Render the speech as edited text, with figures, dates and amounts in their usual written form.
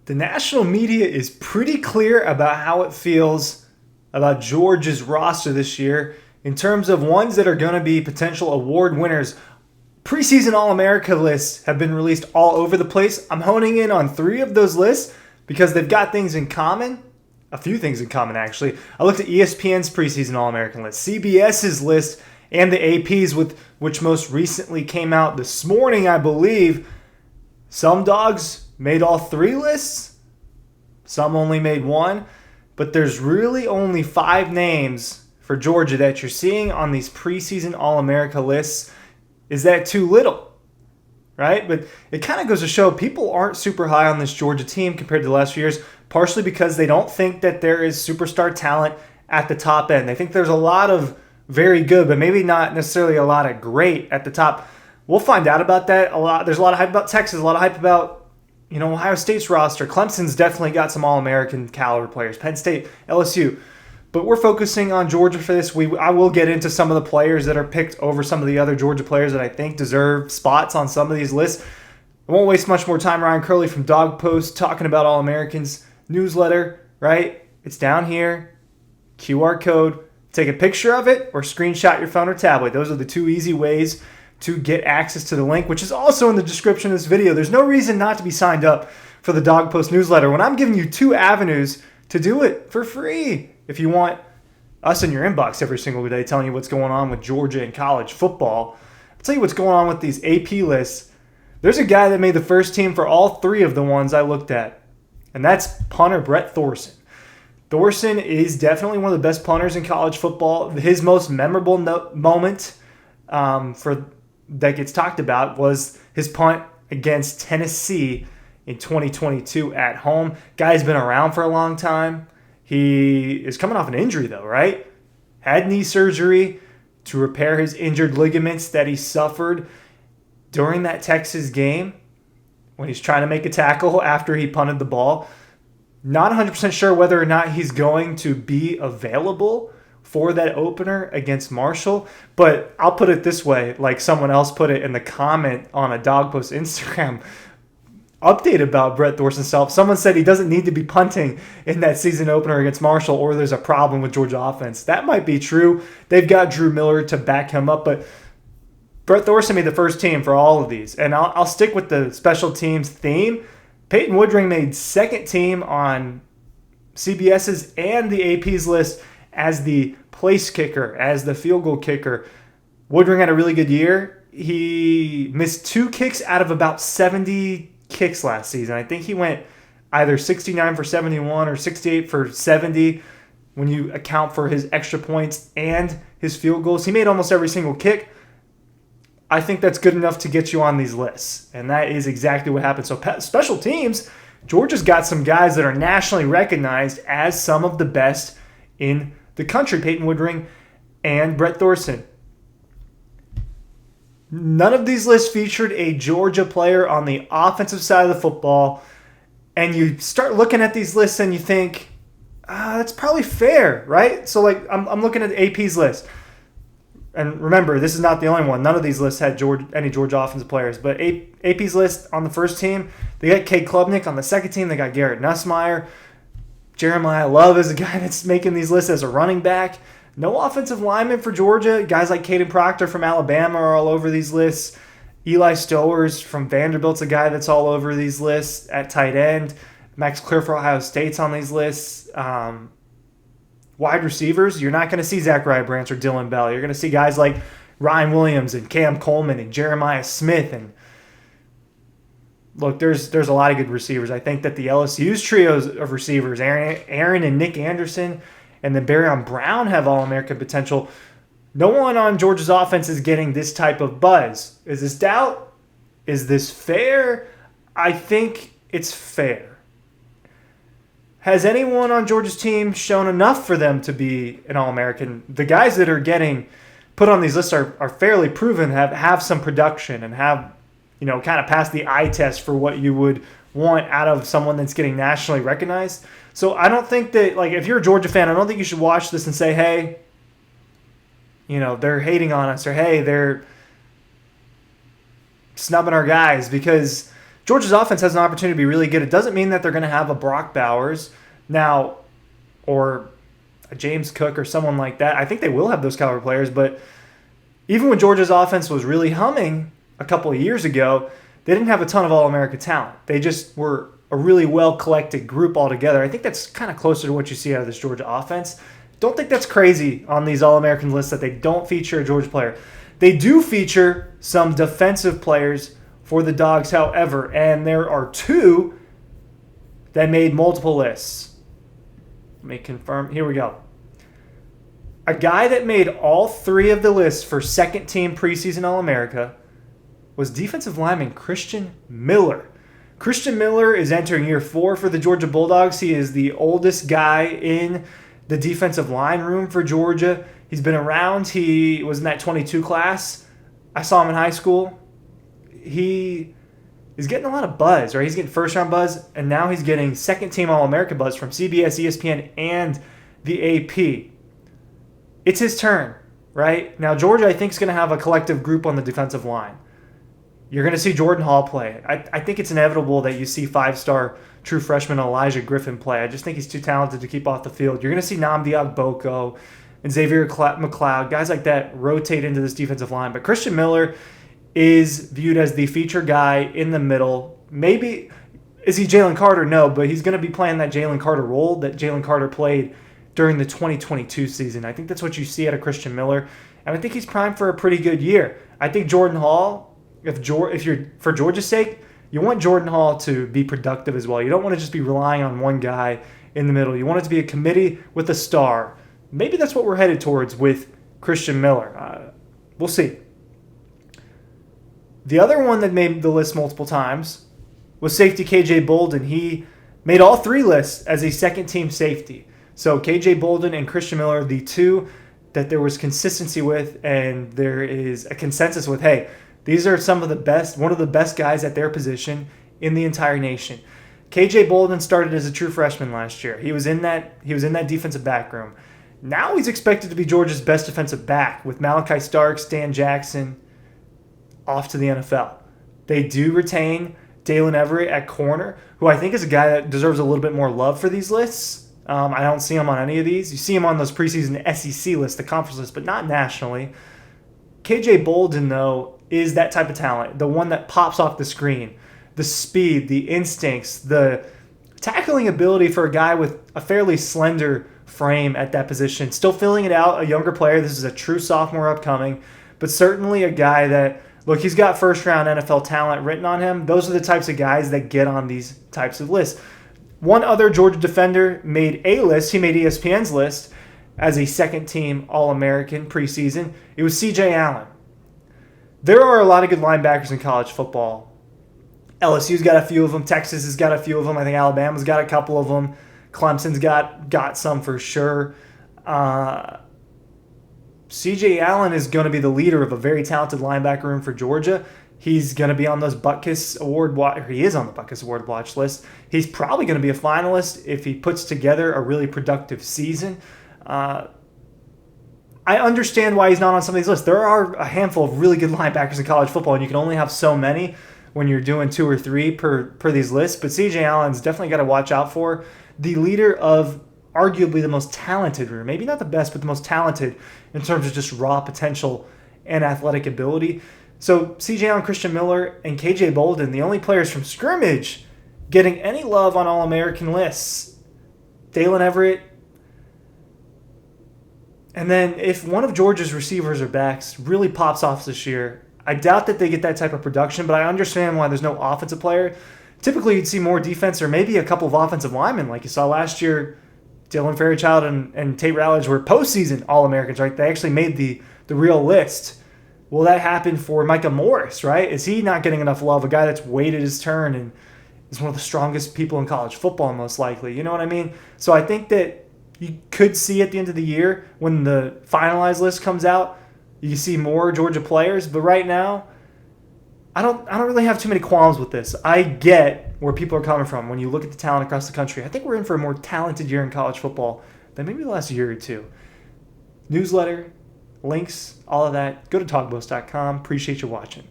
The national media is pretty clear about how it feels about Georgia's roster this year in terms of ones that are going to be potential award winners. Preseason All-America lists have been released all over the place. I'm honing in on 3 of those lists because they've got things in common. A few things in common, actually. I looked at ESPN's preseason All-American list, CBS's list, and the AP's, which most recently came out this morning, I believe. Some dogs made all 3 lists. Some only made 1. But there's really only 5 names for Georgia that you're seeing on these preseason All-America lists. Is that too little? Right? But it kind of goes to show people aren't super high on this Georgia team compared to the last few years, partially because they don't think that there is superstar talent at the top end. They think there's a lot of very good, but maybe not necessarily a lot of great at the top. We'll find out about that a lot. There's a lot of hype about Texas, a lot of hype about, Ohio State's roster. Clemson's definitely got some All-American caliber players. Penn State, LSU. But we're focusing on Georgia for this. I will get into some of the players that are picked over some of the other Georgia players that I think deserve spots on some of these lists. I won't waste much more time. Ryan Curley from Dawg Post talking about All-Americans newsletter, right? It's down here. QR code. Take a picture of it or screenshot your phone or tablet. Those are the 2 easy ways to get access to the link, which is also in the description of this video. There's no reason not to be signed up for the Dawg Post newsletter when I'm giving you 2 avenues to do it for free. If you want us in your inbox every single day telling you what's going on with Georgia and college football, I'll tell you what's going on with these AP lists. There's a guy that made the first team for all 3 of the ones I looked at, and that's punter Brett Thorson. Thorson is definitely one of the best punters in college football. His most memorable moment that gets talked about was his punt against Tennessee in 2022 at home. Guy's been around for a long time. He is coming off an injury, though, right? Had knee surgery to repair his injured ligaments that he suffered during that Texas game when he's trying to make a tackle after he punted the ball. Not 100% sure whether or not he's going to be available for that opener against Marshall, but I'll put it this way, like someone else put it in the comment on a Dawg Post Instagram update about Brett Thorson's self. Someone said he doesn't need to be punting in that season opener against Marshall or there's a problem with Georgia offense. That might be true. They've got Drew Miller to back him up, but Brett Thorson made the first team for all of these. And I'll stick with the special teams theme. Payton Woodring made second team on CBS's and the AP's list as the place kicker, as the field goal kicker. Woodring had a really good year. He missed 2 kicks out of about 70 kicks last season. I think he went either 69 for 71 or 68 for 70 when you account for his extra points and his field goals. He made almost every single kick. I think that's good enough to get you on these lists, and that is exactly what happened. So special teams, Georgia's got some guys that are nationally recognized as some of the best in the country. Payton Woodring and Brett Thorson. None of these lists featured a Georgia player on the offensive side of the football. And you start looking at these lists and you think, that's probably fair, right? So like I'm looking at the AP's list. And remember, this is not the only one. None of these lists had any Georgia offensive players. But AP's list on the first team, they got Cade Klubnik. On the second team, they got Garrett Nussmeier. Jeremiah Love is a guy that's making these lists as a running back. No offensive linemen for Georgia. Guys like Caden Proctor from Alabama are all over these lists. Eli Stowers from Vanderbilt's a guy that's all over these lists at tight end. Max Clear for Ohio State's on these lists. Wide receivers, you're not going to see Zachariah Branch or Dylan Bell. You're going to see guys like Ryan Williams and Cam Coleman and Jeremiah Smith. And look, there's a lot of good receivers. I think that the LSU's trios of receivers, Aaron and Nick Anderson, and then Barryon Brown have All-American potential. No one on Georgia's offense is getting this type of buzz. Is this doubt? Is this fair? I think it's fair. Has anyone on Georgia's team shown enough for them to be an All-American? The guys that are getting put on these lists are fairly proven, have some production, and have, kind of passed the eye test for what you would want out of someone that's getting nationally recognized. So I don't think that, if you're a Georgia fan, I don't think you should watch this and say, hey, they're hating on us, or hey, they're snubbing our guys, because Georgia's offense has an opportunity to be really good. It doesn't mean that they're going to have a Brock Bowers now or a James Cook or someone like that. I think they will have those caliber players, but even when Georgia's offense was really humming a couple of years ago, they didn't have a ton of All-America talent. They just were a really well-collected group altogether. I think that's kind of closer to what you see out of this Georgia offense. Don't think that's crazy on these All-American lists that they don't feature a Georgia player. They do feature some defensive players for the Dogs, however, and there are 2 that made multiple lists. Let me confirm. Here we go. A guy that made all 3 of the lists for second-team preseason All-America was defensive lineman Christian Miller. Christian Miller is entering year 4 for the Georgia Bulldogs. He is the oldest guy in the defensive line room for Georgia. He's been around. He was in that 22 class. I saw him in high school. He is getting a lot of buzz, right? He's getting first-round buzz, and now he's getting second-team All-America buzz from CBS, ESPN, and the AP. It's his turn, right? Now, Georgia, I think, is going to have a collective group on the defensive line. You're going to see Jordan Hall play. I think it's inevitable that you see 5-star true freshman Elijah Griffin play. I just think he's too talented to keep off the field. You're going to see Nnamdi Agboko and Xavier McLeod, guys like that, rotate into this defensive line. But Christian Miller is viewed as the feature guy in the middle. Maybe, is he Jalen Carter? No, but he's going to be playing that Jalen Carter role that Jalen Carter played during the 2022 season. I think that's what you see out of Christian Miller, and I think he's primed for a pretty good year. I think Jordan Hall, if you're for Georgia's sake, you want Jordan Hall to be productive as well. You don't want to just be relying on one guy in the middle. You want it to be a committee with a star. Maybe that's what we're headed towards with Christian Miller. We'll see. The other one that made the list multiple times was safety KJ Balden. He made all 3 lists as a second-team safety. So KJ Balden and Christian Miller, the 2 that there was consistency with, and there is a consensus with, hey, these are some of the best, one of the best guys at their position in the entire nation. KJ Balden started as a true freshman last year. He was in that defensive back room. Now he's expected to be Georgia's best defensive back with Malachi Starks, Dan Jackson off to the NFL. They do retain Dalen Everett at corner, who I think is a guy that deserves a little bit more love for these lists. I don't see him on any of these. You see him on those preseason SEC lists, the conference list, but not nationally. KJ Balden, though, is that type of talent, the one that pops off the screen. The speed, the instincts, the tackling ability for a guy with a fairly slender frame at that position. Still filling it out, a younger player. This is a true sophomore upcoming, but certainly a guy that, look, he's got first-round NFL talent written on him. Those are the types of guys that get on these types of lists. One other Georgia defender made a list. He made ESPN's list as a second-team All-American preseason. It was C.J. Allen. There are a lot of good linebackers in college football. LSU's got a few of them. Texas has got a few of them. I think Alabama's got a couple of them. Clemson's got some for sure. C.J. Allen is going to be the leader of a very talented linebacker room for Georgia. He's going to be on those Butkus Award watch. He is on the Butkus Award watch list. He's probably going to be a finalist if he puts together a really productive season. I understand why he's not on some of these lists. There are a handful of really good linebackers in college football, and you can only have so many when you're doing 2 or 3 per these lists. But C.J. Allen's definitely got to watch out for. The leader of arguably the most talented room, maybe not the best, but the most talented in terms of just raw potential and athletic ability. So C.J. Allen, Christian Miller, and KJ Balden, the only players from scrimmage getting any love on All-American lists. Dalen Everett. And then if one of Georgia's receivers or backs really pops off this year, I doubt that they get that type of production, but I understand why there's no offensive player. Typically, you'd see more defense or maybe a couple of offensive linemen like you saw last year. Dylan Fairchild and Tate Rowledge were postseason All-Americans, right? They actually made the real list. Will that happen for Micah Morris, right? Is he not getting enough love? A guy that's waited his turn and is one of the strongest people in college football, most likely. You know what I mean? So I think that you could see at the end of the year when the finalized list comes out, you see more Georgia players. But right now, I don't really have too many qualms with this. I get where people are coming from when you look at the talent across the country. I think we're in for a more talented year in college football than maybe the last year or two. Newsletter, links, all of that. Go to talkboast.com. Appreciate you watching.